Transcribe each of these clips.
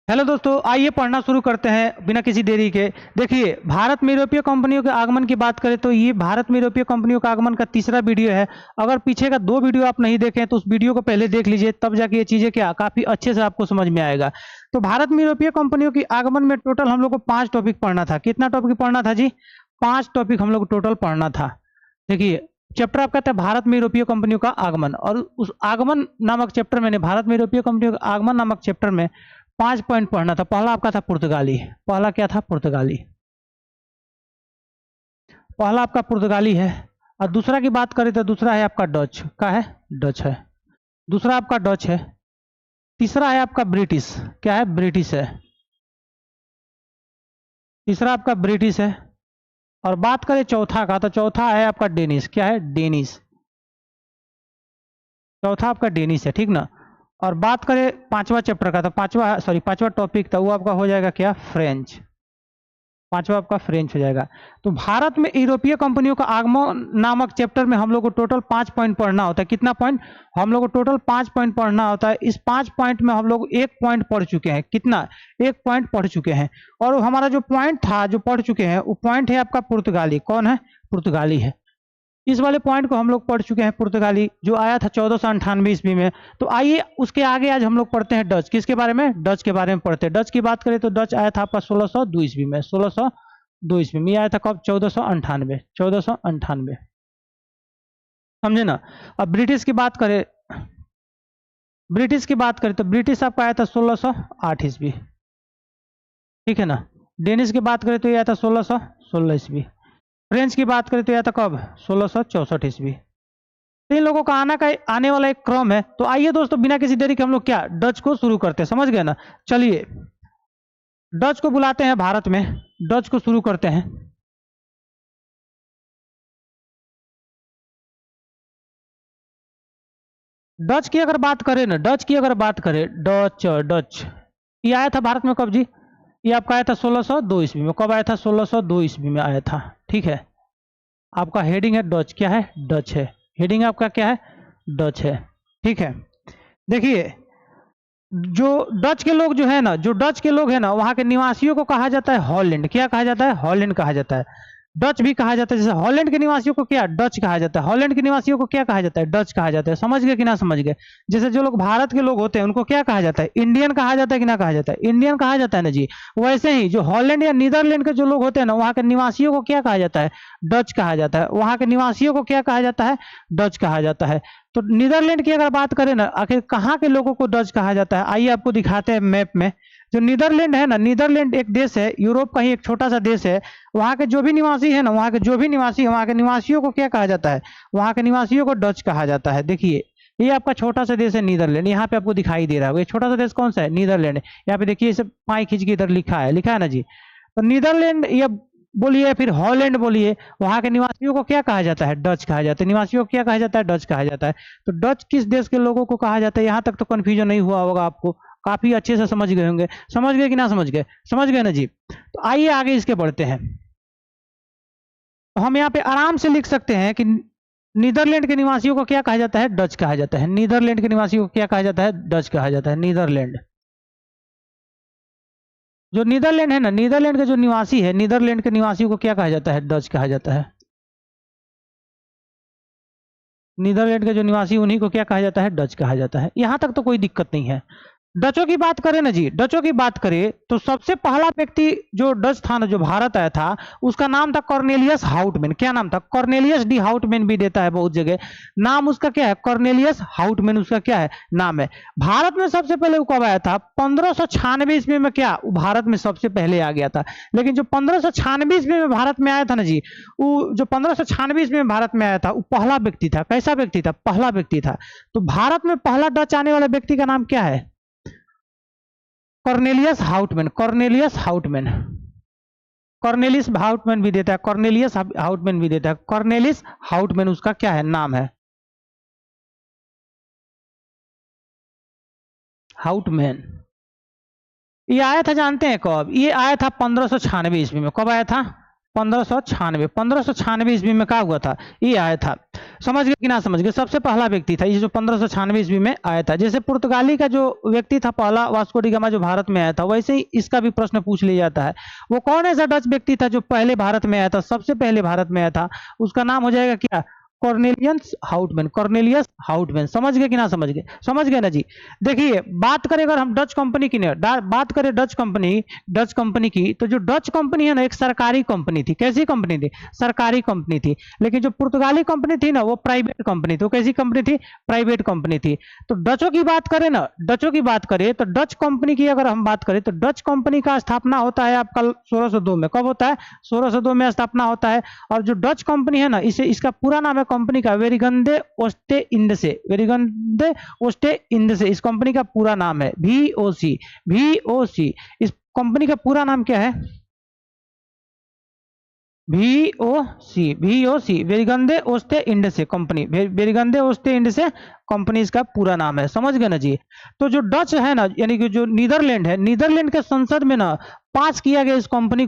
Hello दोस्तों, आइए पढ़ना शुरू करते हैं बिना किसी देरी के। देखिए, भारत में यूरोपीय कंपनियों के आगमन की बात करें तो ये भारत में यूरोपीय कंपनियों का आगमन का तीसरा वीडियो है। अगर पीछे का 2 वीडियो आप नहीं देखें तो उस वीडियो को पहले देख लीजिए, तब जाके ये चीज़ें क्या काफ़ी अच्छे से आपको समझ में आएगा। तो भारत में यूरोपीय कंपनियों की आगमन में टोटल हम लोग को 5 टॉपिक पढ़ना था। कितना टॉपिक पढ़ना था जी? 5 टॉपिक हम लोग टोटल पढ़ना था। देखिए, चैप्टर आपका था भारत में यूरोपीय कंपनियों का आगमन, और उस आगमन नामक चैप्टर में भारत में यूरोपीय कंपनियों का आगमन नामक चैप्टर में 5 पॉइंट पढ़ना था। पहला आपका था पुर्तगाली। पहला क्या था? पुर्तगाली। पहला आपका पुर्तगाली है। और दूसरा की बात करें तो दूसरा है आपका डच का है, डच है। दूसरा आपका डच है। तीसरा है आपका ब्रिटिश। क्या है? ब्रिटिश है। तीसरा आपका ब्रिटिश है। और बात करें चौथा का तो चौथा है आपका डेनिश। क्या है? डेनिश। चौथा आपका डेनिश है, ठीक ना। और बात करें पांचवा चैप्टर का तो पांचवा टॉपिक था वो आपका हो जाएगा क्या? फ्रेंच। पांचवा आपका फ्रेंच हो जाएगा। तो भारत में यूरोपीय कंपनियों का आगमन नामक चैप्टर में हम लोग को टोटल 5 पॉइंट पढ़ना होता है। कितना पॉइंट? हम लोग को टोटल 5 पॉइंट पढ़ना होता है। इस 5 पॉइंट में हम लोग 1 पॉइंट पढ़ चुके हैं। कितना? 1 पॉइंट पढ़ चुके हैं। और हमारा जो पॉइंट था जो पढ़ चुके हैं वो पॉइंट है आपका पुर्तगाली। कौन है? पुर्तगाली है। इस वाले पॉइंट को हम लोग पढ़ चुके हैं, पुर्तगाली, जो आया था 1498 ईस्वी में। तो आइए उसके आगे आज हम लोग पढ़ते हैं डच। किसके बारे में? डच के बारे में पढ़ते हैं। डच की बात करें तो डच आया था आपका 1602 ईस्वी में। 1602 ईस्वी में आया था। कब? 1498। 1498, समझे ना। अब ब्रिटिश की बात करें तो ब्रिटिश आपका आया था 1608 ईस्वी, ठीक है ना। डेनिश की बात करें तो ये आया था 1616 ईस्वी। फ्रेंच की बात करें तो यह था कब? 1664 ईस्वी। तो इन लोगों का आने वाला एक क्रम है। तो आइए दोस्तों, बिना किसी देरी के हम लोग क्या डच को शुरू करते हैं। समझ गए ना। चलिए, डच को बुलाते हैं भारत में। डच को शुरू करते हैं। डच की अगर बात करें ना, डच डच ये आया था भारत में कब जी? ये आपका आया था 1602 ईस्वी में। कब आया था? 1602 ईस्वी में आया था, ठीक है। आपका हेडिंग है डच। क्या है? डच है। हेडिंग आपका क्या है? डच है, ठीक है। देखिए, जो डच के लोग हैं ना, वहाँ के निवासियों को कहा जाता है हॉलैंड। क्या कहा जाता है? हॉलैंड कहा जाता है। डच भी कहा जाता है। जैसे हॉलैंड के निवासियों को क्या? डच कहा जाता है। हॉलैंड के निवासियों को क्या कहा जाता है? डच कहा जाता है। समझ गए कि ना समझ गए? जैसे जो लोग भारत के लोग होते हैं उनको क्या कहा जाता है? इंडियन कहा जाता है कि ना कहा जाता है? इंडियन कहा जाता है ना जी। वैसे ही जो हॉलैंड या नीदरलैंड के जो लोग होते हैं ना, वहाँ के निवासियों को क्या कहा जाता है? डच कहा जाता है। वहाँ के निवासियों को क्या कहा जाता है? डच कहा जाता है। तो नीदरलैंड की अगर बात करें ना, आखिर कहाँ के लोगों को डच कहा जाता है, आइए आपको दिखाते हैं मैप में। जो नीदरलैंड है ना, नीदरलैंड एक देश है, यूरोप का ही एक छोटा सा देश है। वहाँ के जो भी निवासी है ना, वहाँ के जो भी निवासी, वहाँ के निवासियों को क्या कहा जाता है? वहाँ के निवासियों को डच कहा जाता है। देखिए, ये आपका छोटा सा देश है नीदरलैंड। यहाँ पे आपको दिखाई दे रहा है ये छोटा सा देश कौन सा है? नीदरलैंड। यहाँ पे देखिए, इसे पाई खींच के इधर लिखा है ना जी। तो नीदरलैंड या बोलिए फिर हॉलैंड बोलिए, वहाँ के निवासियों को क्या कहा जाता है? डच कहा जाता है। निवासियों को क्या कहा जाता है? डच कहा जाता है। तो डच किस देश के लोगों को कहा जाता है? यहाँ तक तो कंफ्यूजन नहीं हुआ होगा आपको, काफी अच्छे से समझ गए होंगे। समझ गए कि ना समझ गए? समझ गए ना जी। तो आइए आगे इसके बढ़ते हैं। तो हम यहाँ पे आराम से लिख सकते हैं कि नीदरलैंड के निवासियों को क्या कहा जाता है? डच कहा जाता है। नीदरलैंड के निवासियों को क्या कहा जाता है? डच कहा जाता है। नीदरलैंड, जो नीदरलैंड है ना, नीदरलैंड के जो निवासी है, नीदरलैंड के निवासियों को क्या कहा जाता है? डच कहा जाता है। नीदरलैंड के जो निवासी उन्हीं को क्या कहा जाता है? डच कहा जाता है। यहां तक तो कोई दिक्कत नहीं है। डचों की बात करें ना जी, डचों की बात करें तो सबसे पहला व्यक्ति जो डच था ना, जो भारत आया था, उसका नाम था कॉर्नेलियस हाउटमैन। क्या नाम था? कॉर्नेलियस डी हाउटमैन भी देता है बहुत जगह। नाम उसका क्या है? कॉर्नेलियस हाउटमैन उसका क्या है? नाम है। भारत में सबसे पहले वो कब आया था? 1596 ईस्वी में। क्या वो भारत में सबसे पहले आ गया था? लेकिन जो 1596 ईस्वी में भारत में आया था ना जी, वो जो 1596 ईस्वी में भारत में आया था, वो पहला व्यक्ति था। कैसा व्यक्ति था? पहला व्यक्ति था। तो भारत में पहला डच आने वाला व्यक्ति का नाम क्या है? Cornelius Houtman. Cornelius Houtman. Cornelius Houtman भी देता है, कॉर्नेलियस हाउटमैन भी देता है। कॉर्नेलियस हाउटमैन उसका क्या है? नाम है। हाउटमैन। ये आया था जानते हैं कब? ये आया था 1596 ईस्वी में। कब आया था? 1596। 1596 ईस्वी में क्या हुआ था? ये आया था। समझ गए कि ना समझ गए? सबसे पहला व्यक्ति था ये जो 1596 ईस्वी में आया था। जैसे पुर्तगाली का जो व्यक्ति था पहला वास्को डी गामा जो भारत में आया था, वैसे ही इसका भी प्रश्न पूछ लिया जाता है। वो कौन ऐसा डच व्यक्ति था जो पहले भारत में आया था, सबसे पहले भारत में आया था? उसका नाम हो जाएगा क्या? Cornelius Houtman, Cornelius Houtman. समझ गए कि ना समझ गए? समझ गए ना जी? देखिए बात करें अगर हम डच कंपनी की बात करें डच कंपनी की, तो जो डच कंपनी है ना एक सरकारी कंपनी थी। कैसी कंपनी थी? सरकारी कंपनी थी। लेकिन जो पुर्तगाली कंपनी थी ना वो प्राइवेट कंपनी थी। वो कैसी कंपनी थी? प्राइवेट कंपनी थी। तो डचों की बात करें ना, डचों की बात करें तो डच कंपनी की अगर हम बात करें तो डच कंपनी का स्थापना होता है आपका 1602 में। कब होता है? 1602 में स्थापना होता है। और जो डच कंपनी है ना इसे इसका पूरा नाम है कंपनी का वेरिगंदे ओस्टे इंडसे। वेरिगंदे ओस्टे इंडसे इस कंपनी का पूरा नाम है। VOC, VOC इस कंपनी का पूरा नाम क्या है? VOC वेरिगंदे ओस्टे इंडसे कंपनी, वेरिगंदे ओस्टे इंडसे कंपनी इसका पूरा नाम है। समझ गए ना जी? तो जो डच है ना यानी कि जो नीदरलैंड है, नीदरलैंड के संसद में ना पास किया गया इस कंपनी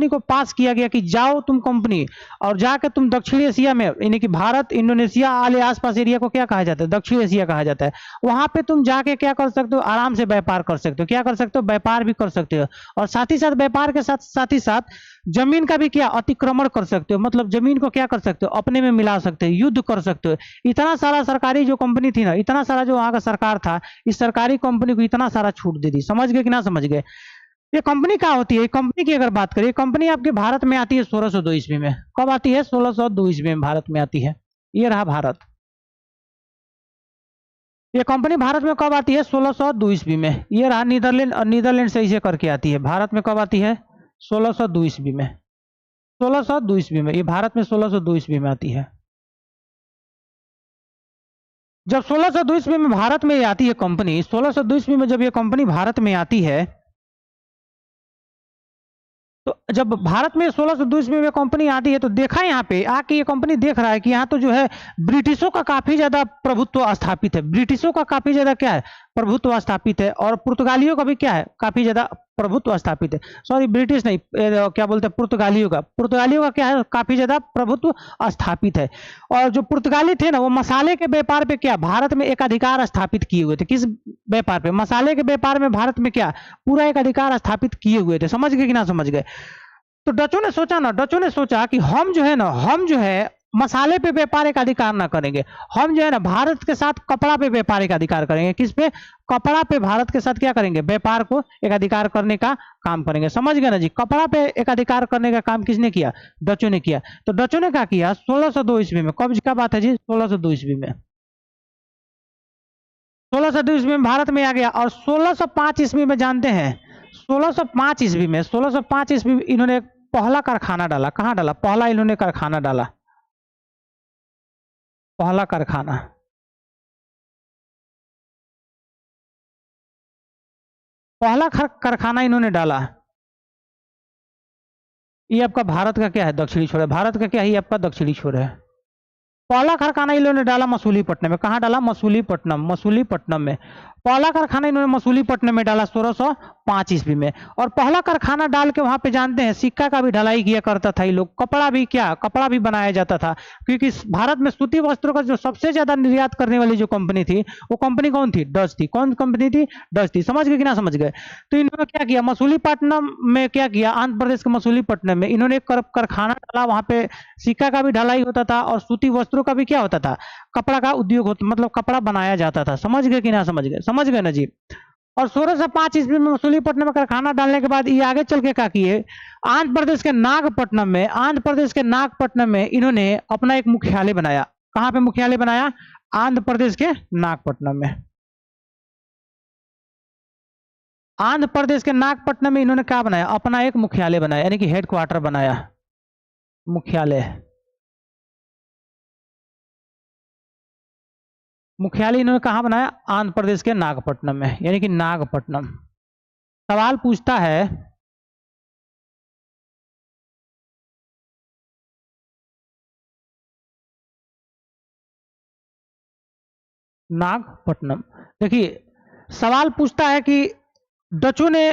को पास किया गया कि जाओ तुम कंपनी और जाके तुम दक्षिण एशिया में यानी कि भारत इंडोनेशिया आले आसपास एरिया को क्या कहा जाता है? दक्षिण एशिया कहा जाता है। वहां पे तुम जाके क्या कर सकते हो? आराम से व्यापार कर सकते हो। क्या कर सकते हो? व्यापार भी कर सकते हो। और साथ ही साथ व्यापार के साथ ही साथ जमीन का भी क्या अतिक्रमण कर सकते हो। मतलब जमीन को क्या कर सकते हो? अपने में मिला सकते हो, युद्ध कर सकते हो। इतना सारा सरकारी जो कंपनी थी ना, इतना सारा जो वहां का सरकार था, इस सरकारी कंपनी को इतना सारा छूट दे दी। समझ गए कि ना समझ गए? ये कंपनी क्या होती है? कंपनी की अगर बात करें, कंपनी आपके भारत में आती है 1602 ईस्वी में। कब आती है? 1602 ईस्वी में भारत में आती है। ये रहा भारत। ये कंपनी भारत में कब आती है? 1602 ईस्वी में। ये रहा नीदरलैंड, और नीदरलैंड से इसे करके आती है। भारत में कब आती है? 1602 ईस्वी में। 1602 ईस्वी में ये भारत में 1602 ईस्वी में आती है। जब 1602 ईस्वी में भारत में आती है कंपनी, 1602 ईस्वी में जब ये कंपनी भारत में आती है, तो जब भारत में 1602 ईस्वी में कंपनी आती है तो देखा यहाँ पे आके ये कंपनी देख रहा है कि यहाँ तो जो है ब्रिटिशों का काफी ज्यादा प्रभुत्व स्थापित है। ब्रिटिशों का काफी ज्यादा क्या है? प्रभुत्व स्थापित है। और पुर्तगालियों का भी क्या है? काफी ज्यादा प्रभुत्व स्थापित है। सॉरी ब्रिटिश नहीं, क्या बोलते हैं, पुर्तगालियों का क्या है? काफी ज्यादा प्रभुत्व स्थापित है। और जो पुर्तगाली थे ना वो मसाले के व्यापार पे क्या भारत में एक अधिकार स्थापित किए हुए थे। किस व्यापार पे? मसाले के व्यापार में भारत में क्या पूरा एक अधिकार स्थापित किए हुए थे। समझ गए कि ना समझ गए? तो डचों ने सोचा कि हम जो है मसाले पे व्यापार एक अधिकार ना करेंगे। हम जो है ना भारत के साथ कपड़ा पे व्यापार एक अधिकार करेंगे। किस पे? कपड़ा पे भारत के साथ क्या करेंगे? व्यापार को एक अधिकार करने का काम करेंगे। समझ गए ना जी? कपड़ा पे एक अधिकार करने का काम किसने किया? डचों ने किया। तो डचों ने क्या किया? 1602 ईस्वी में। कब का बात है जी? 1602 ईस्वी में। 1602 ईस्वी में भारत में आ गया। और 1605 ईस्वी में जानते हैं, 1605 ईस्वी में इन्होंने पहला कारखाना डाला। कहाँ डाला? पहला इन्होंने कारखाना डाला। पहला कारखाना, कारखाना इन्होंने डाला। ये आपका भारत का क्या है? दक्षिणी छोर है। भारत का क्या है? ये आपका दक्षिणी छोर है। पहला कारखाना इन्होंने डाला मसूलीपट्टनम में। कहाँ डाला? मसूलीपट्टनम में। पहला कारखाना इन्होंने मसूलीपट्टनम में डाला 1605 ईस्वी में। और पहला कारखाना डाल के वहां पे जानते हैं सिक्का का भी ढलाई किया करता था ये लोग। कपड़ा भी बनाया जाता था। क्योंकि भारत में सूती वस्त्रों का जो सबसे ज्यादा निर्यात करने वाली जो कंपनी थी वो कंपनी कौन थी? डच थी। कौन कंपनी थी? डच थी। समझ गए कि ना समझ गए? तो इन्होंने क्या किया? मसूलीपट्टनम में क्या किया? आंध्र प्रदेश के मसूलीपट्टनम में इन्होंने एक कारखाना डाला। वहां पे सिक्का का भी ढलाई होता था और सूती वस्त्रों का भी क्या होता था? कपड़ा का उद्योग होता, मतलब कपड़ा बनाया जाता था। समझ गए कि ना समझ गए? समझ गए ना जी? और 1605 ईस्वी में मसूलीपट्टनम में कारखाना डालने के बाद ये आगे चल के क्या किए? आंध्र प्रदेश के नागपट्टनम में इन्होंने अपना एक मुख्यालय बनाया। कहां पे मुख्यालय बनाया? आंध्र प्रदेश के नागपट्टनम में। आंध्र प्रदेश के नागपट्टनम में इन्होंने क्या बनाया? अपना एक मुख्यालय बनाया, यानी कि हेडक्वार्टर बनाया, मुख्यालय। मुख्यालय इन्होंने कहाँ बनाया? आंध्र प्रदेश के नागपट्टनम में, यानी कि नागपट्टनम। सवाल पूछता है नागपट्टनम। देखिए सवाल पूछता है कि डचों ने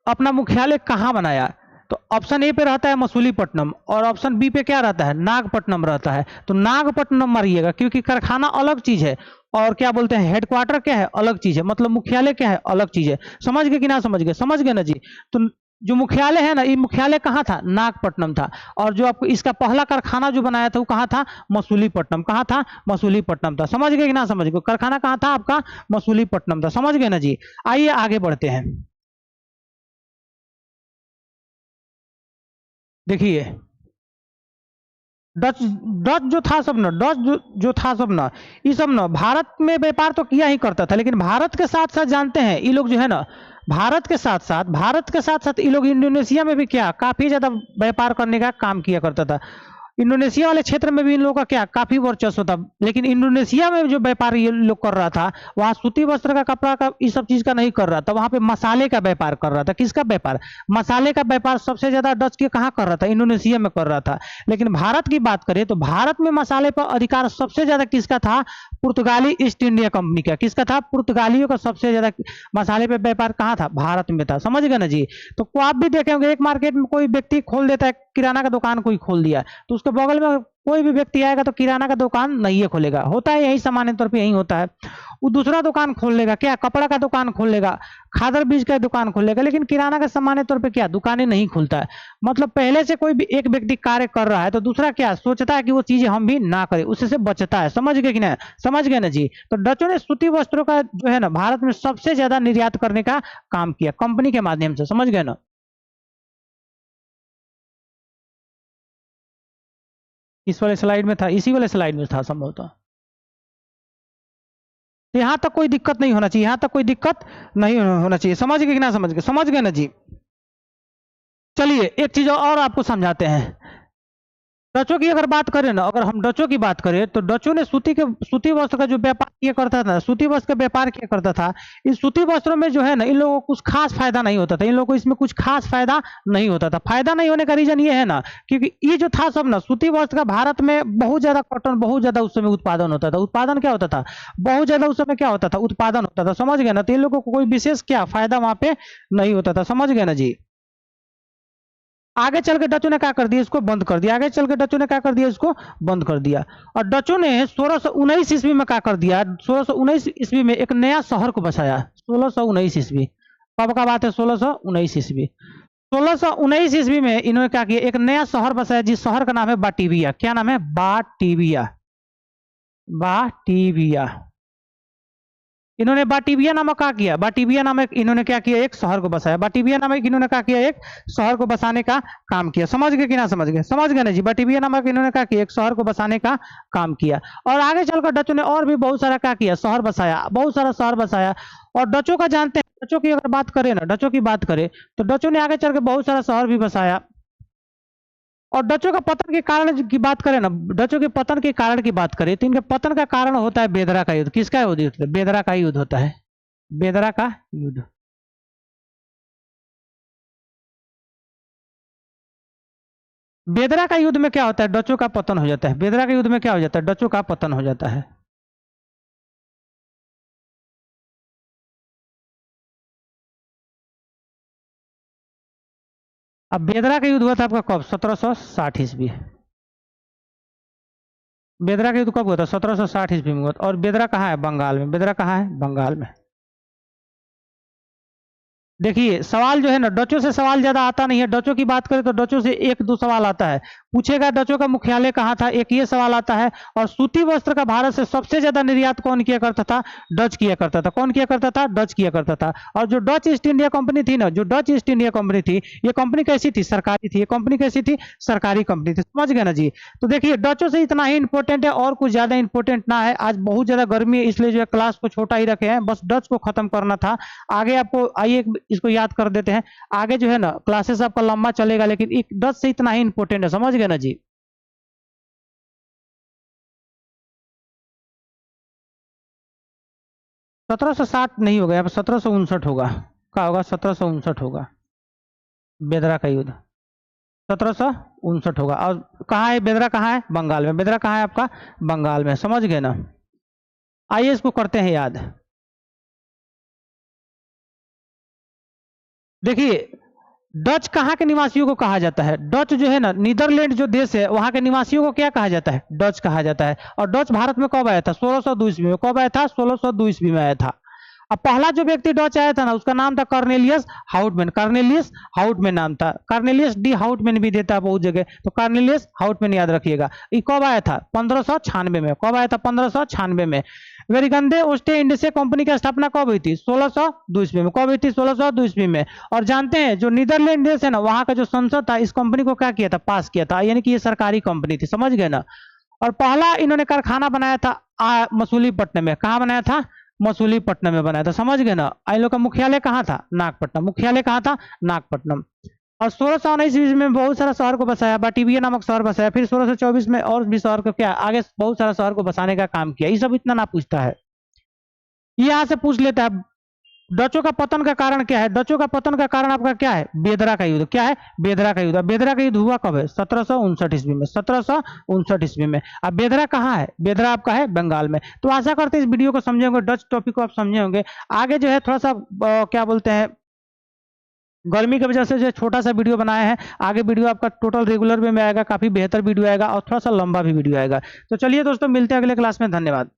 अपना मुख्यालय कहाँ बनाया। तो ऑप्शन ए पे रहता है मसूलीपट्टनम और ऑप्शन बी पे क्या रहता है, नागपट्टनम रहता है। तो नागपट्टनम मारिएगा, क्योंकि कारखाना अलग चीज है और क्या बोलते हैं हेडक्वार्टर क्या है, अलग चीज है, मतलब मुख्यालय क्या है, अलग चीज है। समझ गए कि ना समझ गए, समझ गए ना जी। तो जो मुख्यालय है ना, ये मुख्यालय कहाँ था, नागपट्टनम था। और जो आपको इसका पहला कारखाना जो बनाया था वो कहाँ था, मसूलीपट्टनम। कहाँ था, मसूलीपट्टनम था। समझ गए कि ना समझ गए, कारखाना कहाँ था आपका, मसूलीपट्टनम था। समझ गए ना जी। आइए आगे बढ़ते हैं। देखिए डच डच जो था सब ना, डच जो था सब ना, ये सब ना भारत में व्यापार तो किया ही करता था, लेकिन भारत के साथ साथ जानते हैं ये लोग जो है ना, भारत के साथ साथ ये लोग इंडोनेशिया में भी क्या काफी ज्यादा व्यापार करने का काम किया करता था। इंडोनेशिया वाले क्षेत्र में भी इन लोगों का क्या काफी वर्चस्व था। लेकिन इंडोनेशिया में जो व्यापार ये लोग कर रहा था, वहाँ सूती वस्त्र का, कपड़ा का, इस सब चीज का नहीं कर रहा था। वहाँ पे मसाले का व्यापार कर रहा था। किसका व्यापार, मसाले का व्यापार सबसे ज्यादा डच के कहाँ कर रहा था, इंडोनेशिया में कर रहा था। लेकिन भारत की बात करें तो भारत में मसाले पर अधिकार सबसे ज्यादा किसका था, पुर्तगाली ईस्ट इंडिया कंपनी का। किसका था, पुर्तगालियों का सबसे ज्यादा मसाले पे व्यापार कहाँ था, भारत में था। समझ गए ना जी। तो आप भी देखे होंगे, एक मार्केट में कोई व्यक्ति खोल देता है, किराना का दुकान कोई खोल दिया, तो उसके बगल में कोई भी व्यक्ति आएगा तो किराना का दुकान नहीं है खोलेगा, होता है यही सामान्य तौर पे यही होता है। वो दूसरा दुकान खोल लेगा, क्या कपड़ा का दुकान खोल लेगा, खादर बीज का दुकान खोल लेगा, लेकिन किराना का सामान्य तौर पे क्या दुकानें नहीं खुलता है। मतलब पहले से कोई भी एक व्यक्ति कार्य कर रहा है तो दूसरा क्या सोचता है कि वो चीजें हम भी ना करें, उससे से बचता है। समझ गए कि ना, समझ गए ना जी। तो डचों ने सूती वस्त्रों का जो है ना भारत में सबसे ज्यादा निर्यात करने का काम किया कंपनी के माध्यम से। समझ गए ना। इस वाले स्लाइड में था, इसी वाले स्लाइड में था संभवतः। तो यहाँ तक कोई दिक्कत नहीं होना चाहिए, यहाँ तक कोई दिक्कत नहीं होना चाहिए। समझ गए कि ना समझ गए, समझ गए ना जी। चलिए एक चीज और आपको समझाते हैं। डचों की अगर बात करें ना, अगर हम डचों की बात करें तो डचों ने सूती वस्त्र का जो व्यापार किया करता था, सूती वस्त्र का व्यापार किया करता था। इस सूती वस्त्रों में जो है ना इन लोगों को कुछ खास फायदा नहीं होता था, इन लोगों को इसमें कुछ खास फायदा नहीं होता था। फायदा नहीं होने का रीजन ये है ना, क्योंकि ये जो था सब ना सूती वस्त्र का भारत में बहुत ज्यादा कॉटन बहुत ज्यादा उस समय उत्पादन होता था। उत्पादन क्या होता था, बहुत ज्यादा उस समय क्या होता था, उत्पादन होता था। समझ गए ना। तो इन लोगों को कोई विशेष क्या फायदा वहां पे नहीं होता था। समझ गए ना जी। आगे चल के डचों ने क्या कर दिया, इसको बंद कर दिया। आगे चल के डचों ने क्या कर दिया, इसको बंद कर दिया। और डचों ने 1619 ईस्वी में क्या कर दिया, 1619 ईस्वी में एक नया शहर को बसाया। 1619 ईस्वी कब का बात है, 1619 ईस्वी। 1619 ईस्वी में इन्होंने क्या किया, एक नया शहर बसाया जिस शहर का नाम है बाटिविया। क्या नाम है, बाटिविया। बाटिविया। इन्होंने बाटिविया नामक क्या किया, बाटिविया नामक इन्होंने क्या किया, एक शहर को बसाया। बाटिविया नामक इन्होंने क्या किया, एक शहर को बसाने का काम किया। समझ गए कि ना समझ गए, समझ गए ना जी। बाटिविया नामक इन्होंने क्या किया, एक शहर को बसाने का काम किया। और आगे चलकर डचों ने और भी बहुत सारा क्या किया, शहर बसाया, बहुत सारा शहर बसाया। और डचों का जानते हैं, डचों की अगर बात करें ना, डचों की बात करें तो डचों ने आगे चल के बहुत सारा शहर भी बसाया। और डचों का पतन के कारण की बात करें ना, डचों के पतन के कारण की बात करें तो इनके पतन का कारण होता है बेदरा का युद्ध। किसका युद्ध होता है, बेदरा का युद्ध होता है, बेदरा का युद्ध। बेदरा का युद्ध में क्या होता है, डचों का पतन हो जाता है। बेदरा के युद्ध में क्या हो जाता है, डचों का पतन हो जाता है। अब बेदरा का युद्ध हुआ था आपका कब, 1760 ईस्वी। बेदरा का युद्ध कब हुआ था, 1760 ईस्वी में हुआ था। और बेदरा कहाँ है, बंगाल में। बेदरा कहाँ है, बंगाल में। देखिए सवाल जो है ना, डचों से सवाल ज्यादा आता नहीं है। डचों की बात करें तो डचों से एक दो सवाल आता है, पूछेगा डचों का मुख्यालय कहाँ था, एक ये सवाल आता है। और सूती वस्त्र का भारत से सबसे ज्यादा निर्यात कौन किया करता था, डच किया करता था। कौन किया करता था, डच किया करता था। और जो डच ईस्ट इंडिया कंपनी थी ना, जो डच ईस्ट इंडिया कंपनी थी, ये कंपनी कैसी थी, सरकारी थी। ये कंपनी कैसी थी, सरकारी कंपनी थी। समझ गए ना जी। तो देखिए डचों से इतना ही इंपॉर्टेंट है और कुछ ज्यादा इंपॉर्टेंट ना है। आज बहुत ज्यादा गर्मी है इसलिए जो है क्लास को छोटा ही रखे हैं, बस डच को खत्म करना था। आगे आपको आइए इसको याद कर देते हैं। आगे जो है ना क्लासेस आपका लंबा चलेगा, लेकिन एक डच से इतना ही इंपॉर्टेंट है। समझ गए ना जी। 1760 नहीं होगा, यहाँ पे 1759 होगा। क्या होगा, 1759 होगा, बेदरा का युद्ध 1759 होगा। और कहाँ है बेदरा, कहाँ है, बंगाल में। बेदरा कहाँ है आपका, बंगाल में। समझ गए ना। आइए इसको करते हैं याद। देखिए डच कहाँ के निवासियों को कहा जाता है? डच जो है ना, नीदरलैंड जो देश है वहां के निवासियों को क्या कहा जाता है? डच कहा जाता है। और डच भारत में कब आया था? 1602 ईस्वी में। कब आया था? 1602 ईस्वी में आया था। अब पहला जो व्यक्ति डच आया था ना, उसका नाम था कॉर्नेलियस हाउटमैन। कॉर्नेलियस हाउटमैन नाम था। कॉर्नेलियस डी हाउटमैन भी देता है बहुत जगह, तो कॉर्नेलियस हाउटमैन याद रखिएगा। ये कब आया था? 1596 में। कब आया था? 1596 में। वेरिगंदे ओस्टे इंडिसे कंपनी की स्थापना कब हुई थी? 1602 ईस्वी में। कब हुई थी? 1602 ईस्वी में। और जानते हैं जो नीदरलैंड देश है ना, वहां का जो संसद था इस कंपनी को क्या किया था? पास किया था। यानी कि ये सरकारी कंपनी थी, समझ गए ना। और पहला इन्होंने कारखाना बनाया था मसूलीपट्टनम में। कहाँ बनाया था? मसूलीपट्टनम में बनाया था, समझ गए ना। इन लोग का मुख्यालय कहाँ था? नागपट्टनम। मुख्यालय कहाँ था? नागपट्टनम। और 1619 ईस्वी में बहुत सारा शहर को बसाया, बाटिविया नामक शहर बसाया। फिर 1624 में और भी शहर को क्या आगे बहुत सारा शहर को बसाने का काम किया। ये सब इतना ना पूछता है, ये यहाँ से पूछ लेता है डचों का पतन का कारण क्या है? डचों का पतन का कारण आपका क्या है? बेदरा का युद्ध। क्या है? बेदरा का युद्ध। बेदरा का युद्ध हुआ कब है? 1759 ईस्वी में। 1759 ईस्वी में। अब बेदरा कहाँ है? बेदरा आपका है बंगाल में। तो आशा करते हैं इस वीडियो को समझे होंगे, डच टॉपिक को आप समझे होंगे। आगे जो है थोड़ा सा क्या बोलते हैं, गर्मी की वजह से जो छोटा सा वीडियो बनाया है, आगे वीडियो आपका टोटल रेगुलर में आएगा, काफी बेहतर वीडियो आएगा और थोड़ा सा लंबा भी वीडियो आएगा। तो चलिए दोस्तों, मिलते हैं अगले क्लास में। धन्यवाद।